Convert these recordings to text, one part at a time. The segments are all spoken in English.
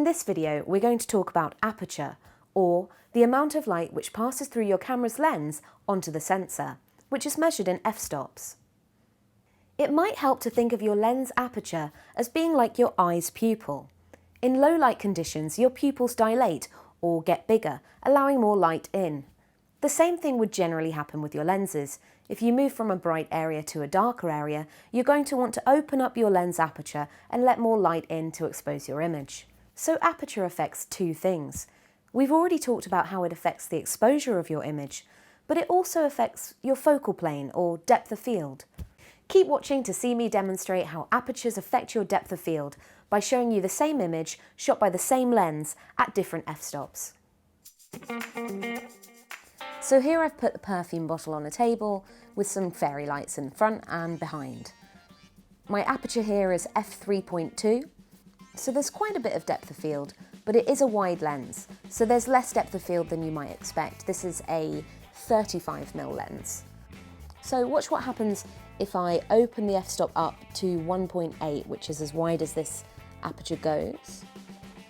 this video, we're going to talk about aperture, or the amount of light which passes through your camera's lens onto the sensor, which is measured in f-stops. It might help to think of your lens aperture as being like your eye's pupil. In low light conditions, your pupils dilate or get bigger, allowing more light in. The same thing would generally happen with your lenses. If you move from a bright area to a darker area, you're going to want to open up your lens aperture and let more light in to expose your image. So aperture affects two things. We've already talked about how it affects the exposure of your image, but it also affects your focal plane or depth of field. Keep watching to see me demonstrate how apertures affect your depth of field by showing you the same image shot by the same lens at different f-stops. So here I've put the perfume bottle on a table with some fairy lights in front and behind. My aperture here is f3.2, so there's quite a bit of depth of field, but it is a wide lens, so there's less depth of field than you might expect. This is a 35mm lens. So watch what happens if I open the f-stop up to 1.8, which is as wide as this aperture goes.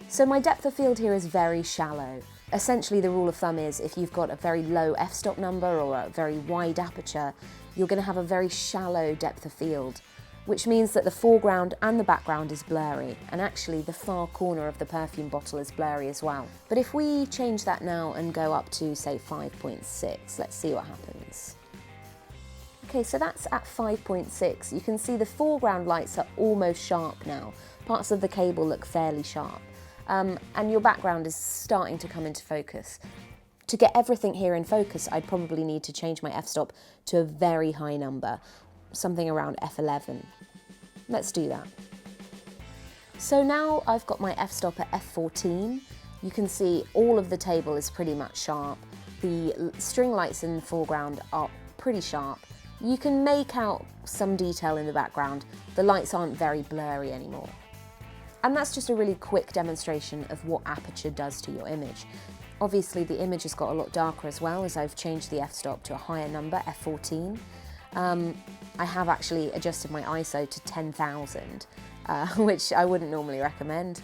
So my depth of field here is very shallow. Essentially the rule of thumb is if you've got a very low f-stop number or a very wide aperture, you're going to have a very shallow depth of field, which means that the foreground and the background is blurry, and actually the far corner of the perfume bottle is blurry as well. But if we change that now and go up to say 5.6, let's see what happens. Okay, so that's at 5.6. You can see the foreground lights are almost sharp now. Parts of the cable look fairly sharp. And your background is starting to come into focus. To get everything here in focus, I'd probably need to change my f-stop to a very high number, something around f11. Let's do that. So now I've got my f-stop at f14. You can see all of the table is pretty much sharp. The string lights in the foreground are pretty sharp. You can make out some detail in the background. The lights aren't very blurry anymore. And that's just a really quick demonstration of what aperture does to your image. Obviously the image has got a lot darker as well, as I've changed the f-stop to a higher number, f14. I have actually adjusted my ISO to 10,000, which I wouldn't normally recommend.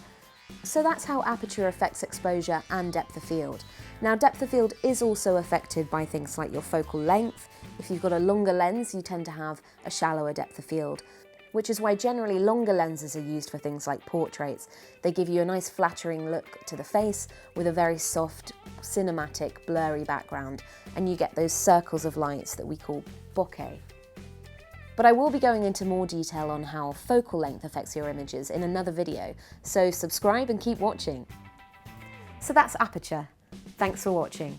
So that's how aperture affects exposure and depth of field. Now depth of field is also affected by things like your focal length. If you've got a longer lens, you tend to have a shallower depth of field, which is why generally longer lenses are used for things like portraits. They give you a nice flattering look to the face with a very soft, cinematic, blurry background, and you get those circles of lights that we call bokeh. But I will be going into more detail on how focal length affects your images in another video, so subscribe and keep watching. So that's aperture. Thanks for watching.